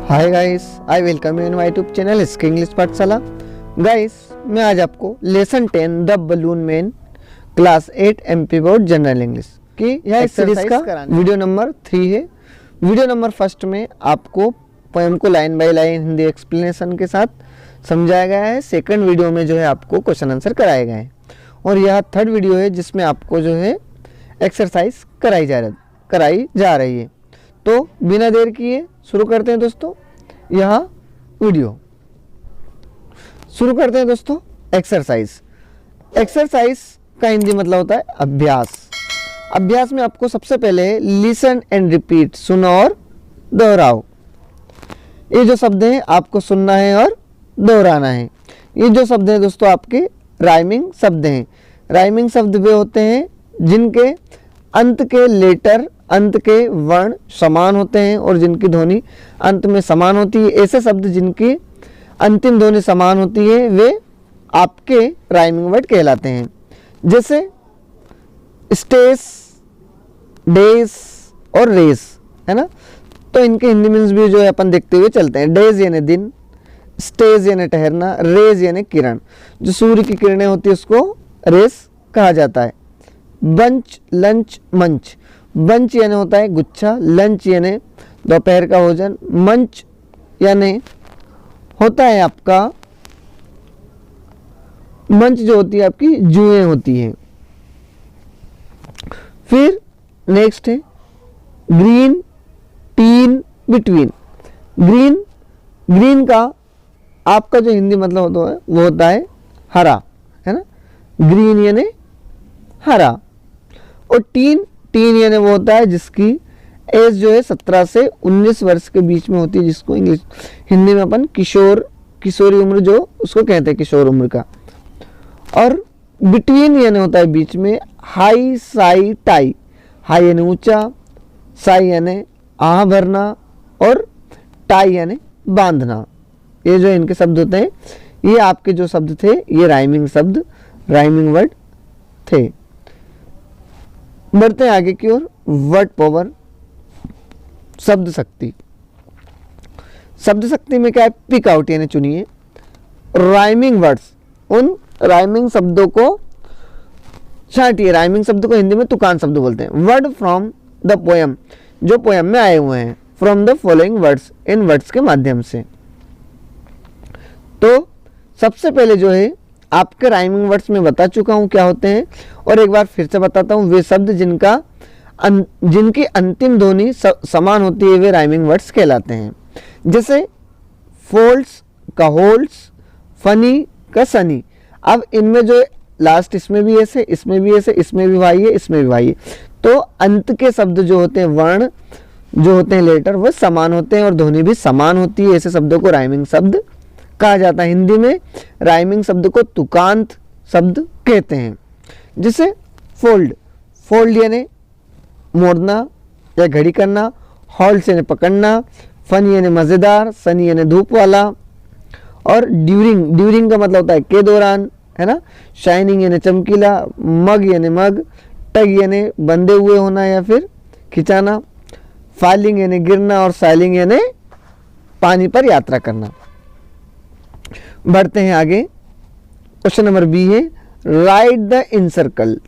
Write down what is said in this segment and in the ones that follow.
Hi guys, I welcome you in my YouTube channel इसके English पाठशाला। Guys, मैं आज आपको lesson 10 the balloon man class 8 MP board general English की यह सीरीज का वीडियो नंबर 3 है। वीडियो नंबर फर्स्ट में आपको पोएम को line by line Hindi explanation के साथ समझाया गया है। सेकंड वीडियो में जो है आपको क्वेश्चन आंसर कराए गए हैं और यह थर्ड वीडियो है जिसमें आपको जो है एक्सरसाइज कराई जा रही है। तो बिना देर किए शुरू करते हैं दोस्तों यह वीडियो। शुरू करते हैं दोस्तों एक्सरसाइज का हिंदी मतलब होता है अभ्यास। अभ्यास में आपको सबसे पहले लिसन एंड रिपीट, सुनो और दोहराओ। ये जो शब्द हैं आपको सुनना है और दोहराना है। ये जो शब्द हैं दोस्तों आपके राइमिंग शब्द हैं। राइमिंग शब्द वे होते हैं जिनके अंत के लेटर, अंत के वर्ण समान होते हैं और जिनकी ध्वनि अंत में समान होती है। ऐसे शब्द जिनकी अंतिम ध्वनि समान होती है वे आपके राइमिंग वर्ड कहलाते हैं। जैसे स्टेज, डेज और रेस, है ना। तो इनके हिंदी मीन्स भी जो है अपन देखते हुए चलते हैं। डेज यानी दिन, स्टेज यानी ठहरना, रेज यानी किरण, जो सूर्य की किरणें होती है उसको रेस कहा जाता है। बंच, लंच, मंच। बंच यानी होता है गुच्छा, लंच यानी दोपहर का भोजन, मंच यानी होता है आपका, मंच जो होती है आपकी जुएं होती हैं। फिर नेक्स्ट है ग्रीन, टीन, बिटवीन। ग्रीन का आपका जो हिंदी मतलब होता है वो होता है हरा, है ना। ग्रीन यानी हरा। और टीन यानी वो होता है जिसकी एज जो है 17 से 19 वर्ष के बीच में होती है, जिसको इंग्लिश हिंदी में अपन किशोरी उम्र जो उसको कहते हैं, किशोर उम्र का। और बिटवीन यानी होता है बीच में। High, Sai, tie. हाई यानी ऊंचा, साई यानी आह भरना और टाई यानी बांधना। ये जो इनके शब्द होते हैं ये आपके जो शब्द थे ये राइमिंग शब्द, राइमिंग वर्ड थे। बढ़ते हैं आगे की ओर। वर्ड पावर, शब्द शक्ति। शब्द शक्ति में क्या है, पिक आउट यानी चुनिए राइमिंग वर्ड्स, उन राइमिंग शब्दों को छांटिए। राइमिंग शब्द को हिंदी में तुकान शब्द बोलते हैं। वर्ड फ्रॉम द पोएम, जो पोएम में आए हुए हैं। From the following words, in words के माध्यम से। तो सबसे पहले जो है आपके राइमिंग वर्ड्स में बता चुका हूं क्या होते हैं और एक बार फिर से बताता हूं। वे शब्द जिनकी अंतिम ध्वनि समान होती है वे राइमिंग वर्ड्स कहलाते हैं। जैसे फोल्ड्स का होल्ड्स, फनी का सनी। अब इनमें जो लास्ट इसमें भी ऐसे, इसमें भी ऐसे, इसमें भी भाई है, इसमें भी भाई है। तो अंत के शब्द जो होते हैं, वर्ण जो होते हैं, लेटर, वो समान होते हैं और ध्वनि भी समान होती है। ऐसे शब्दों को राइमिंग शब्द कहा जाता है। हिंदी में राइमिंग शब्द को तुकांत शब्द कहते हैं। जैसे फोल्ड यानी मोड़ना या घड़ी करना, हॉल्ड यानी पकड़ना, फनी यानी मजेदार, सनी यानी धूप वाला। और ड्यूरिंग का मतलब होता है के दौरान, है ना। शाइनिंग यानी चमकीला, मग यानी मग, टग यानी बंधे हुए होना या फिर खिंचाना, फॉलिंग यानी गिरना और साइलिंग यानी पानी पर यात्रा करना। बढ़ते हैं आगे। क्वेश्चन नंबर बी है write the encircled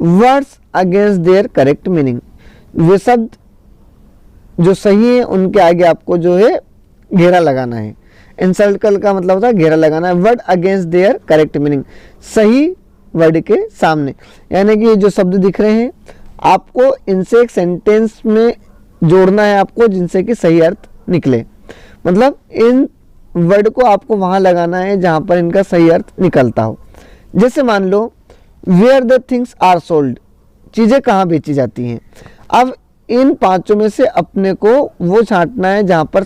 words against their correct meaning. वे शब्द जो सही है उनके आगे आपको जो है घेरा लगाना है। इनसर्कल का मतलब होता है घेरा लगाना है। Word against their correct meaning, सही वर्ड के सामने, यानी कि जो शब्द दिख रहे हैं आपको इनसे एक सेंटेंस में जोड़ना है आपको जिनसे कि सही अर्थ निकले। मतलब इन वर्ड को आपको वहां लगाना है जहां पर इनका सही अर्थ निकलता हो। जैसे मान लो where the things are sold, चीजें कहाँ बेची जाती हैं। अब इन पांचों में से अपने को वो छांटना है जहां पर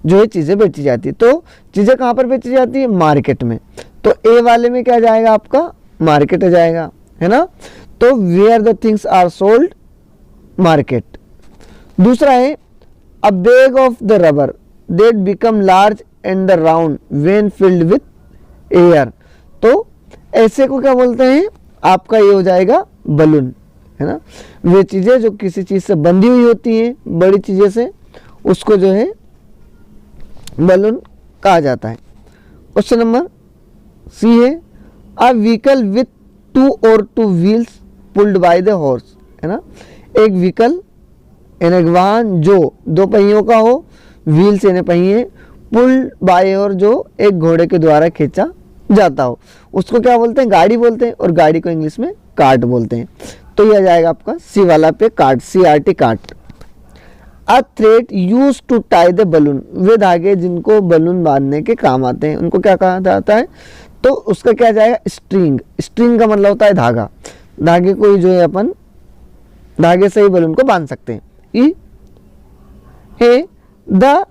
जो है चीजें बेची जाती है। तो चीजें कहाँ पर बेची जाती है, मार्केट में। तो ए वाले में क्या जाएगा आपका, मार्केट जाएगा, है ना। तो where the things are sold, market. दूसरा है a bag of the rubber that become large and the round when filled with air. तो ऐसे को क्या बोलते हैं, आपका ये हो जाएगा बलून, है ना। वे चीजें जो किसी चीज से बंधी हुई होती हैं, बड़ी चीजें से, उसको जो है बलून कहा जाता है। क्वेश्चन नंबर सी है अ व्हीकल विथ 2 और 2 wheels pulled by the horse, है ना। एक व्हीकल यानी एक वाहन जो 2 पहियों का हो, व्हील्स यानी पहिए, पुल्ड बाय और जो एक घोड़े के द्वारा खींचा जाता हो, उसको क्या बोलते हैं? गाड़ी बोलते हैं। और गाड़ी को इंग्लिश में कार्ट बोलते हैं। तो यह आ जाएगा आपका सी वाला पे cart, CRT cart. A thread use to tie the balloon, वे धागे जिनको बलून बांधने के काम आते हैं उनको क्या कहा जाता है? तो उसका क्या जाएगा? स्ट्रिंग। स्ट्रिंग का मतलब होता है धागा। धागे को जो है अपन धागे से ही बलून को बांध सकते हैं। ई है the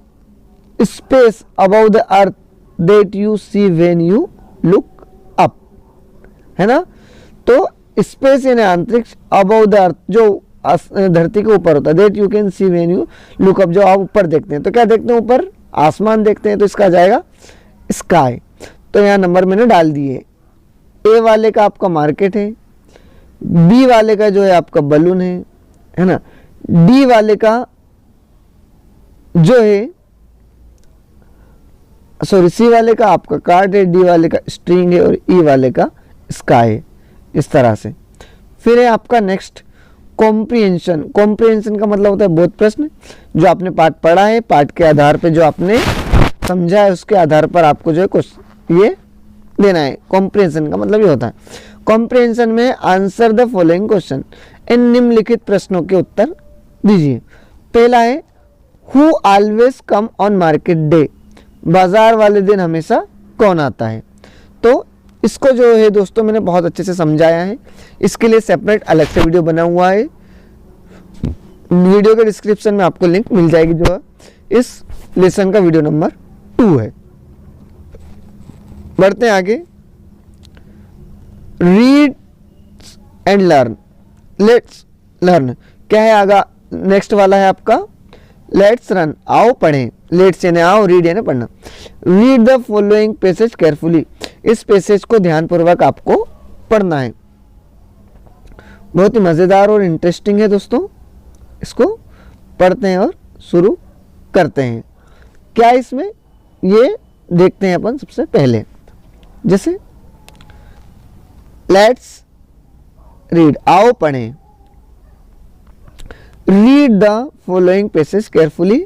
space above the earth that you see when you look up, है ना। तो स्पेस यानी अंतरिक्ष, अबव द अर्थ जो धरती के ऊपर होता है, that you can see when you look up, जो आप ऊपर देखते हैं। तो क्या देखते हैं? ऊपर आसमान देखते हैं, तो इसका जाएगा स्काई। तो यहाँ नंबर मैंने डाल दिए। ए वाले का आपका मार्केट है, बी वाले का जो है आपका बलून है ना, डी वाले का जो है सी वाले का आपका कार्ड है, डी वाले का स्ट्रिंग है और ई वाले का स्काई है। इस तरह से फिर है आपका नेक्स्ट कॉम्प्रिहेंशन। कॉम्प्रिहेंशन का मतलब होता है बोध प्रश्न। जो आपने पाठ पढ़ा है, पाठ के आधार पे जो आपने समझा है, उसके आधार पर आपको जो है कुछ ये देना है। कॉम्प्रिहेंशन का मतलब ये होता है। कॉम्प्रिहेंशन में आंसर द फॉलोइंग क्वेश्चन, इन निम्नलिखित प्रश्नों के उत्तर दीजिए। पहला है who always come on market day, बाजार वाले दिन हमेशा कौन आता है। तो इसको जो है दोस्तों मैंने बहुत अच्छे से समझाया है। इसके लिए सेपरेट अलग से वीडियो बना हुआ है, वीडियो के डिस्क्रिप्शन में आपको लिंक मिल जाएगी, जो है इस लेसन का वीडियो नंबर 2 है। बढ़ते हैं आगे। Read and learn, let's learn क्या है? आगा नेक्स्ट वाला है आपका लेट्स रन, आओ पढ़ें। लेट्स यानी आओ, रीड यानी पढ़ना। Read the following passage carefully, इस पैसेज को ध्यानपूर्वक आपको पढ़ना है। बहुत ही मज़ेदार और इंटरेस्टिंग है दोस्तों। इसको पढ़ते हैं और शुरू करते हैं। क्या इसमें ये देखते हैं अपन सबसे पहले। जैसे लेट्स रीड, आओ पढ़ें। Read the following passage carefully,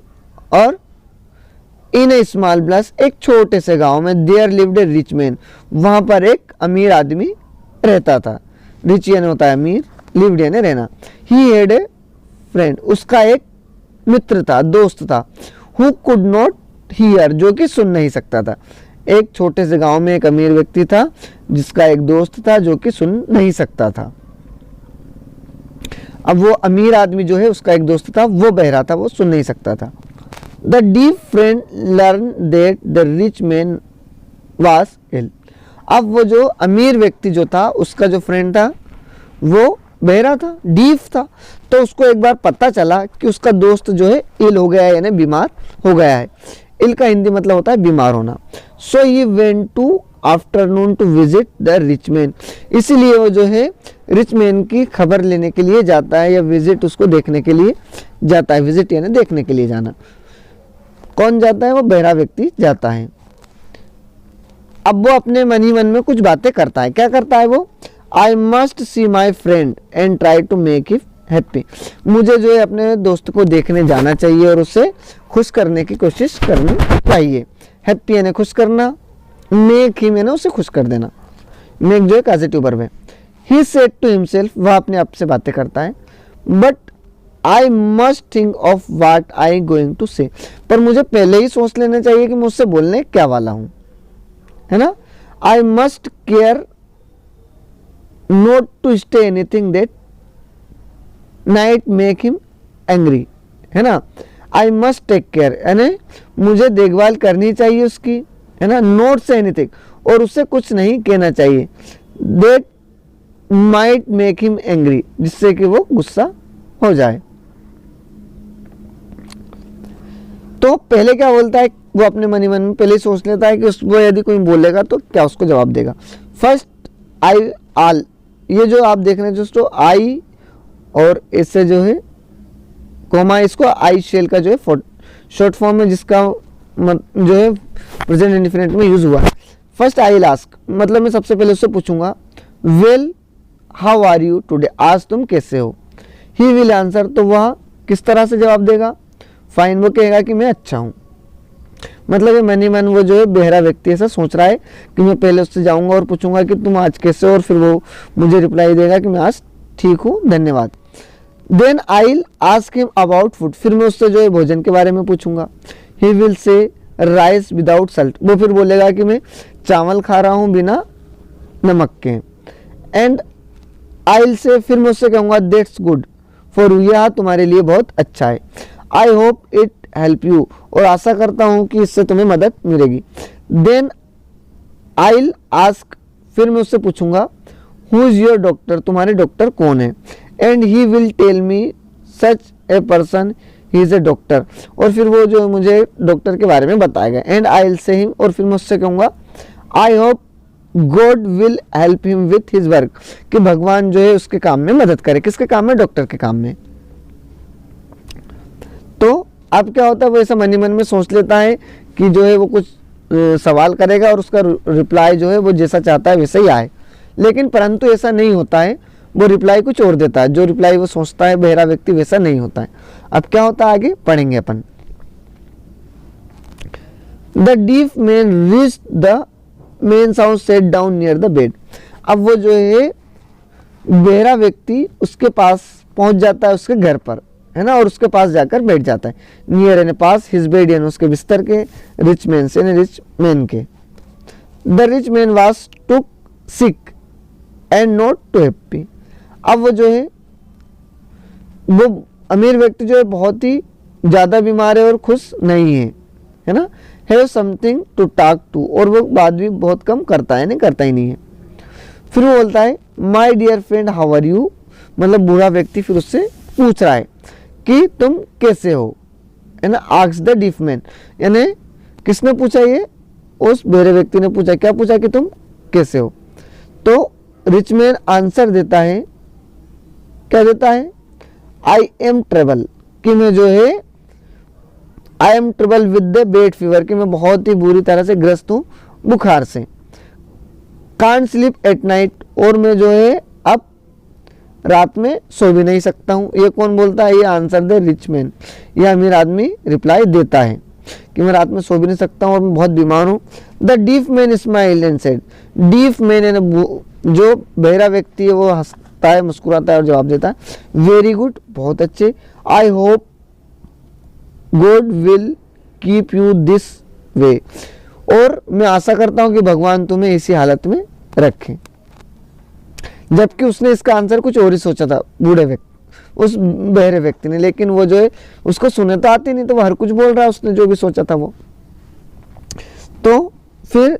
और इन ए स्मॉल प्लेस, एक छोटे से गांव में there lived a rich man, वहां पर एक अमीर आदमी रहता था। रिच यानी होता है अमीर, लिव्ड यानी रहना। ही हैड ए फ्रेंड, उसका एक मित्र था, दोस्त था। हु कुड नॉट हियर, जो कि सुन नहीं सकता था। एक छोटे से गांव में एक अमीर व्यक्ति था जिसका एक दोस्त था जो कि सुन नहीं सकता था। अब वो अमीर आदमी जो है उसका एक दोस्त था, वो बहरा था, वो सुन नहीं सकता था। The deaf friend learn that the rich man was ill, अब वो जो अमीर व्यक्ति जो था, उसका जो फ्रेंड था वो बहरा था, डीफ था। तो उसको एक बार पता चला कि उसका दोस्त जो है इल हो गया है, यानी बीमार हो गया है। इल का हिंदी मतलब होता है बीमार होना। So he went to afternoon to visit the rich man, इसीलिए वो जो है रिच मैन की खबर लेने के लिए जाता है, या विजिट उसको देखने के लिए जाता है। विजिट यानी देखने के लिए जाना। कौन जाता है? वो बहरा व्यक्ति जाता है। अब वो अपने मन ही मन में कुछ बातें करता है। क्या करता है वो? I must see my friend and try to make him happy, मुझे जो है अपने दोस्त को देखने जाना चाहिए और उसे खुश करने की कोशिश करनी चाहिए। हैप्पी यानी खुश करना, मेक हिम यानी उसे खुश कर देना। मेक जो है पॉजिटिव वर्ब है। ही सेड टू हिमसेल्फ, वह अपने आप से बातें करता है। But I must think of what I going to say, पर मुझे पहले ही सोच लेना चाहिए कि मुझसे बोलने क्या वाला हूं, है ना। I must care not to say anything that might make him angry, है ना। आई मस्ट टेक केयर यानी मुझे देखभाल करनी चाहिए उसकी, है ना। नोट से एनीथिंग, और उससे कुछ नहीं कहना चाहिए। That might make him angry, जिससे कि वो गुस्सा हो जाए। तो पहले क्या बोलता है वो? अपने मन ही मन में पहले सोच लेता है कि वो यदि कोई बोलेगा तो क्या उसको जवाब देगा। फर्स्ट आई आल, ये जो आप देख रहे हैं दोस्तों, आई और इससे जो है कोमा, इसको आई शेल का जो है शॉर्ट फॉर्म में जिसका जो है प्रेजेंट इंडिफिनिट में यूज हुआ है। फर्स्ट आई विल आस्क, मतलब मैं सबसे पहले उससे पूछूंगा well how are you today, आज तुम कैसे हो। ही विल आंसर, तो वह किस तरह से जवाब देगा। फाइन, वो कहेगा कि मैं अच्छा हूँ। मतलब मन ही मन वो जो है बहरा व्यक्ति ऐसा सोच रहा है कि मैं पहले उससे जाऊंगा और पूछूंगा कि तुम आज कैसे हो, और फिर वो मुझे रिप्लाई देगा कि मैं आज ठीक हूँ, धन्यवाद। Then I will ask him about food, फिर मैं उससे जो है भोजन के बारे में पूछूंगा। He will say rice without Salt, वो फिर बोलेगा कि मैं चावल खा रहा हूँ बिना नमक के। एंड आई विल से, फिर मैं उससे कहूँगा दैट्स गुड फॉर यू, यह तुम्हारे लिए बहुत अच्छा है। I hope it help you, और आशा करता हूँ कि इससे तुम्हें मदद मिलेगी। देन आई विल आस्क, फिर मैं उससे पूछूंगा हु इज योर डॉक्टर, तुम्हारे डॉक्टर कौन है। And he will tell me such a person he is a doctor, और फिर वो जो मुझे डॉक्टर के बारे में बताएगा। And I will say him, और फिर मैं उससे कहूँगा I hope God will help him with his work, कि भगवान जो है उसके काम में मदद करे। किसके काम में, डॉक्टर के काम में। तो अब क्या होता है, वो ऐसा मन ही मन में सोच लेता है कि जो है वो कुछ सवाल करेगा और उसका रिप्लाई जो है वो जैसा चाहता है वैसा ही आए, लेकिन परंतु ऐसा नहीं होता है, वो रिप्लाई कुछ और देता है। जो रिप्लाई वो सोचता है बहरा व्यक्ति वैसा नहीं होता है। अब क्या होता है आगे पढ़ेंगे अपन। The deaf man reach the man sound sat down near the bed, अब वो जो है बहरा व्यक्ति उसके पास पहुंच जाता है, उसके घर पर, है ना, और उसके पास जाकर बैठ जाता है। नियर यानी पास, हिज बेड यानी उसके बिस्तर के, रिच मैन से यानी रिच मैन के। The rich man was took sick and not too happy, अब वो जो है वो अमीर व्यक्ति जो है बहुत ही ज़्यादा बीमार है और खुश नहीं है ना। Have something to talk to, और वो बात भी बहुत कम करता है, नहीं करता ही नहीं है। फिर वो बोलता है my dear friend how are you, मतलब बूढ़ा व्यक्ति फिर उससे पूछ रहा है कि तुम कैसे हो, है ना। आस्क द डीफ मैन, यानी किसने पूछा, ये उस बहरे व्यक्ति ने पूछा। क्या पूछा, कि तुम कैसे हो। तो रिच मैन आंसर देता है, क्या देता है, आई एम ट्रबल, कि मैं जो है I am trouble with the bed fever, कि मैं बहुत ही बुरी तरह से ग्रस्त हूँ बुखार से। कांट स्लीप एट नाइट, और मैं जो है अब रात में सो भी नहीं सकता हूँ। ये कौन बोलता है, ये आंसर द रिच मैन, ये अमीर आदमी रिप्लाई देता है कि मैं रात में सो भी नहीं सकता हूँ और मैं बहुत बीमार हूँ। The deaf man smile and said, deaf man जो बहरा व्यक्ति है वो हंसता है, मुस्कुराता है और जवाब देता है वेरी गुड, बहुत अच्छे। I hope God will keep you this way, और मैं आशा करता हूँ कि भगवान तुम्हें इसी हालत में रखे। जबकि उसने इसका आंसर कुछ और ही सोचा था बूढ़े व्यक्ति, उस बहरे व्यक्ति ने, लेकिन वो जो है उसको सुने तो आती नहीं, तो वो हर कुछ बोल रहा है, उसने जो भी सोचा था वो। तो फिर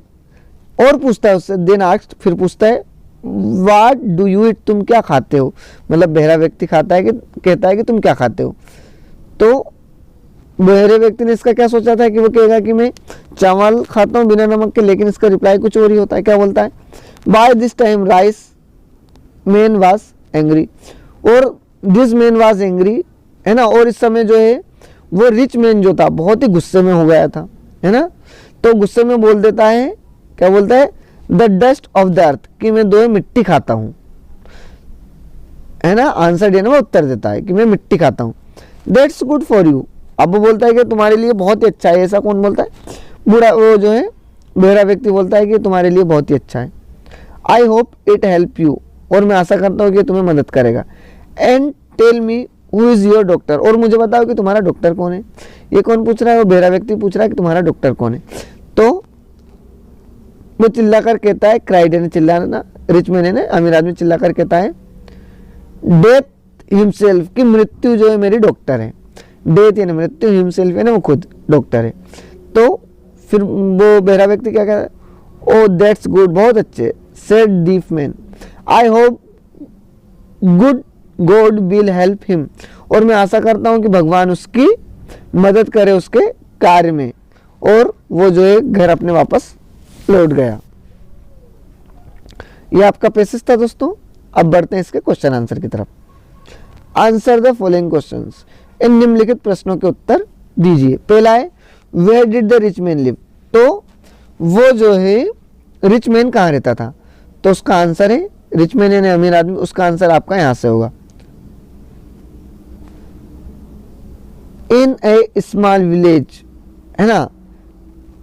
और पूछता है उससे, देन आस्क्ड, फिर पूछता है व्हाट डू यू ईट, तुम क्या खाते हो। मतलब बहरा व्यक्ति खाता है कि कहता है कि तुम क्या खाते हो। तो बहरे व्यक्ति ने इसका क्या सोचा था कि वो कहेगा कि मैं चावल खाता हूँ बिना नमक के, लेकिन इसका रिप्लाई कुछ और ही होता है। क्या बोलता है, by this time rich man was angry, और दिस मैन वाज एंग्री, है ना। और इस समय जो है वो रिच मैन जो था बहुत ही गुस्से में हो गया था, है ना। तो गुस्से में बोल देता है, क्या बोलता है, the dust of the earth, कि मैं दो मिट्टी खाता हूँ, है ना। आंसर देना वो उत्तर देता है कि मैं मिट्टी खाता हूँ। दैट्स गुड फॉर यू, अब वो बोलता है कि तुम्हारे लिए बहुत ही अच्छा है। ऐसा कौन बोलता है, बूढ़ा, वो जो है बहरा व्यक्ति बोलता है कि तुम्हारे लिए बहुत ही अच्छा है। I hope it help you, और मैं आशा करता हूँ कि तुम्हें मदद करेगा। And tell me who is your doctor, और मुझे बताओ कि तुम्हारा डॉक्टर कौन है। ये कौन पूछ रहा है, वो बहरा व्यक्ति पूछ रहा है कि तुम्हारा डॉक्टर कौन है। तो वो चिल्लाकर कहता है, क्राइड ने चिल्लाना, रिच मैन ने, अमीर आदमी चिल्लाकर कहता है डेथ हिमसेल्फ, कि मृत्यु जो है मेरी डॉक्टर है। डेथ यानी मृत्यु, हिमसेल्फ यानी वो खुद डॉक्टर है। तो फिर वो बहरा व्यक्ति क्या कहता है, ओ दैट्स गुड, बहुत अच्छे। Said deaf man, I hope good God will help him, और मैं आशा करता हूँ कि भगवान उसकी मदद करे उसके कार्य में। और वो जो है घर अपने वापस लौट गया। ये आपका पैसेज था दोस्तों। अब बढ़ते हैं इसके क्वेश्चन आंसर की तरफ। आंसर द फॉलोइंग क्वेश्चंस, इन निम्नलिखित प्रश्नों के उत्तर दीजिए। पहला है where did the rich man live, तो वो जो है रिच मैन कहाँ रहता था, तो उसका आंसर है रिच मैन यानी अमीर आदमी, उसका आंसर आपका यहां से होगा। इन ए स्मॉल विलेज, है ना,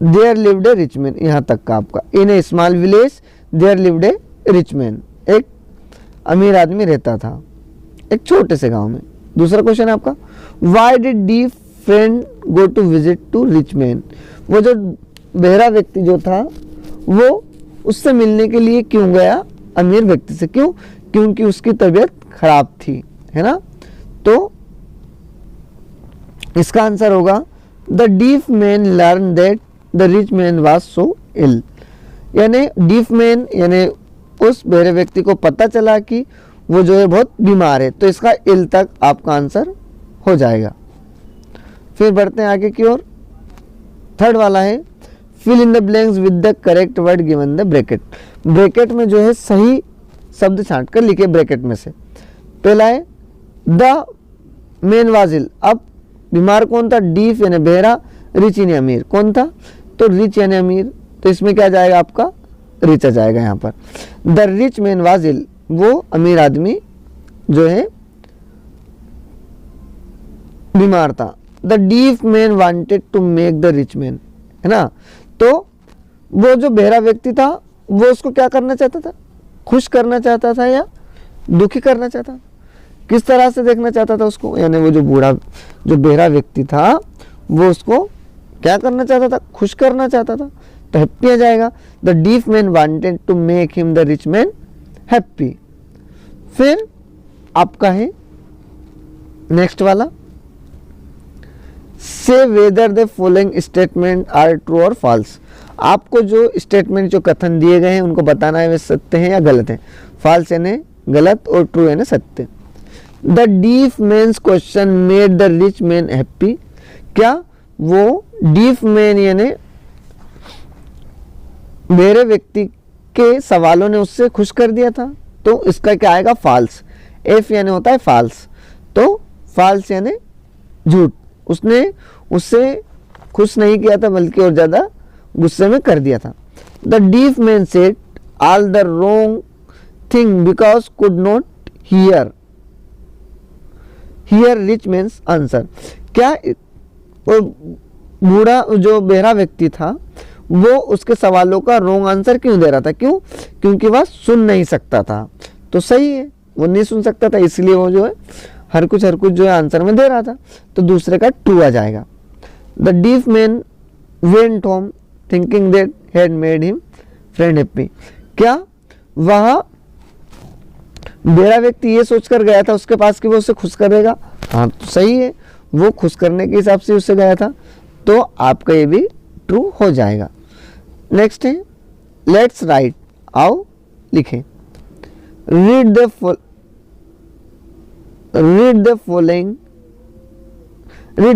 there lived a rich man, यहां तक का आपका। In a small village there lived a rich man, एक अमीर आदमी रहता था एक छोटे से गांव में। दूसरा क्वेश्चन है आपका, why did the friend go to visit to rich man, वो जो बहरा व्यक्ति जो था वो उससे मिलने के लिए क्यों गया अमीर व्यक्ति से, क्यों, क्योंकि उसकी तबीयत खराब थी, है ना। तो इसका आंसर होगा the deaf man learn that the rich man was so ill, यानी डीफ मैन यानी उस बहरे व्यक्ति को पता चला कि वो जो है बहुत बीमार है, तो इसका इल तक आपका आंसर हो जाएगा। फिर बढ़ते हैं आगे की ओर। थर्ड वाला है fill in the blanks with the correct word given the bracket, bracket में जो है सही शब्द छांट कर लिखे ब्रैकेट में से। पहला है द मैन वाज इल, अब बीमार कौन था, डीफ यानी बहरा, रिच यानी अमीर, कौन था, तो रिच यानी अमीर, तो इसमें क्या जाएगा आपका रिच आ जाएगा यहाँ पर। The rich man was ill, वो अमीर आदमी जो है बीमार था। The deaf man wanted to make the rich man, है ना, तो वो जो बहरा व्यक्ति था वो उसको क्या करना चाहता था, खुश करना चाहता था या दुखी करना चाहता, किस तरह से देखना चाहता था उसको, यानी वो जो बूढ़ा जो बहरा व्यक्ति था वो उसको क्या करना चाहता था, खुश करना चाहता था, तो हैप्पी आ जाएगा। The deaf man wanted to make him the rich man happy. फिर आपका है नेक्स्ट वाला, say whether the following statement are true और फॉल्स, आपको जो स्टेटमेंट जो कथन दिए गए हैं उनको बताना है वे सत्य हैं या गलत हैं। फॉल्स यानी गलत और ट्रू यानी सत्य। The deaf man's question made the rich man happy, क्या वो डीफ मैन यानी मेरे व्यक्ति के सवालों ने उससे खुश कर दिया था, तो इसका क्या आएगा फॉल्स। एफ यानी होता है फॉल्स, तो फॉल्स यानी झूठ, उसने उससे खुश नहीं किया था बल्कि और ज्यादा गुस्से में कर दिया था। The deaf man said all the wrong thing because could not here rich mains answer, क्या वो बूढ़ा जो बहरा व्यक्ति था वो उसके सवालों का रॉन्ग आंसर क्यों दे रहा था, क्यों, क्योंकि वह सुन नहीं सकता था, तो सही है वो नहीं सुन सकता था इसलिए वो जो है हर कुछ जो है आंसर में दे रहा था, तो दूसरे का ट्रू आ जाएगा। The deaf man went home thinking that had made him friend happy, क्या वह बहरा व्यक्ति ये सोचकर गया था उसके पास कि वो उसे खुश करेगा, हाँ तो सही है, वो खुश करने के हिसाब से उससे गया था, तो आपका ये भी ट्रू हो जाएगा। नेक्स्ट है लेट्स राइट, आओ लिखें। Read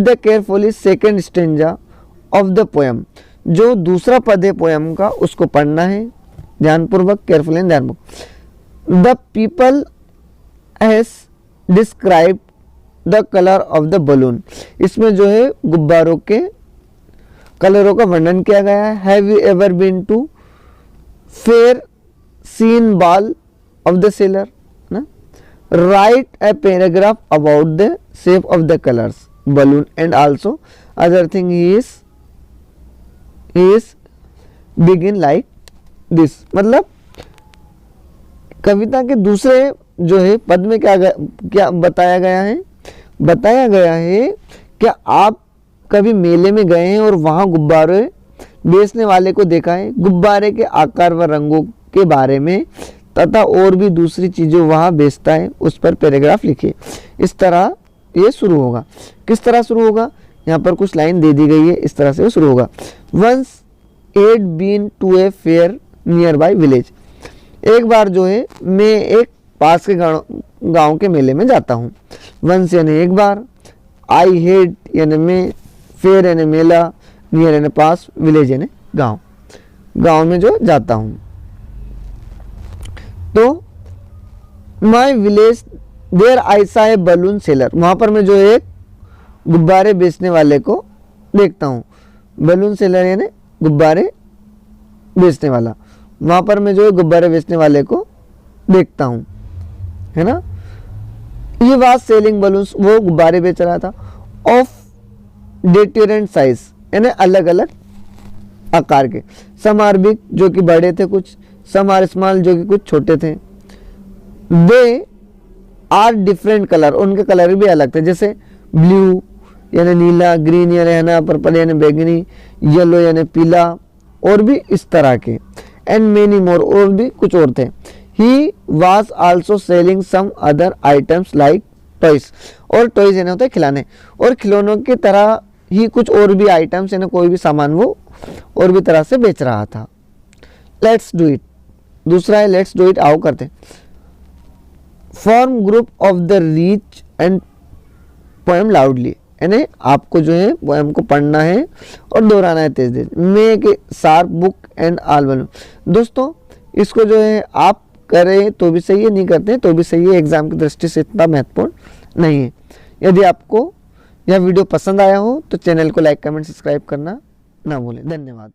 the carefully second stanza of the poem, जो दूसरा पद है पोएम का उसको पढ़ना है ध्यानपूर्वक, केयरफुली ध्यानपूर्वक। The people has describe the colour of the balloon, इसमें जो है गुब्बारों के कलरों का वर्णन किया गया है। Have you ever been to fair seen ball of the seller ना, write a paragraph about the shape of the colours balloon and also other thing he is begin like this, मतलब कविता के दूसरे जो है पद में क्या बताया गया है, बताया गया है क्या आप कभी मेले में गए हैं और वहां गुब्बारे बेचने वाले को देखा है, गुब्बारे के आकार व रंगों के बारे में तथा और भी दूसरी चीजें वहां बेचता है, उस पर पैराग्राफ लिखिए। इस तरह ये शुरू होगा, किस तरह शुरू होगा, यहाँ पर कुछ लाइन दे दी गई है, इस तरह से शुरू होगा। Once had been to a fair nearby village, एक बार जो है मैं एक पास के गांव के मेले में जाता हूँ। वंस यानी एक बार, आई हेड यानी मैं, फेयर यानी मेला, नियर यानी पास, विलेज यानी गांव, गांव में जो जाता हूँ। तो माई विलेज देयर आई सा ए बलून सेलर, वहां पर मैं जो एक गुब्बारे बेचने वाले को देखता हूँ। बैलून सेलर यानी गुब्बारे बेचने वाला, वहां पर मैं जो है गुब्बारे बेचने वाले को देखता हूँ, है ना। ये वाज सेलिंग बलून्स, वो गुब्बारे बेच रहा था। ऑफ डिफरेंट साइज यानी अलग अलग आकार के। सम आर बिग जो कि बड़े थे कुछ, सम आर स्मॉल जो कि कुछ छोटे थे। दे आर डिफरेंट कलर, उनके कलर भी अलग थे, जैसे ब्लू यानी नीला, ग्रीन यानी पर्पल यानी बैगनी, येलो यानी पीला, और भी इस तरह के। एंड मेनी मोर, और भी कुछ और थे। He was also selling some other items like toys, और टॉयज यानी होता है खिलौने, और खिलौनों की तरह ही कुछ और भी आइटम्स यानी कोई भी सामान वो और भी तरह से बेच रहा था। लेट्स डू इट, दूसरा है लेट्स डू इट, आओ करते। Form group of the reach and poem loudly, यानी आपको जो है पोएम को पढ़ना है और दोहराना है तेज तेज। Make a sharp book and all balloon. दोस्तों इसको जो है आप करें तो भी सही है, नहीं करते तो भी सही है, एग्जाम की दृष्टि से इतना महत्वपूर्ण नहीं है। यदि आपको यह वीडियो पसंद आया हो तो चैनल को लाइक कमेंट सब्सक्राइब करना ना भूलें। धन्यवाद।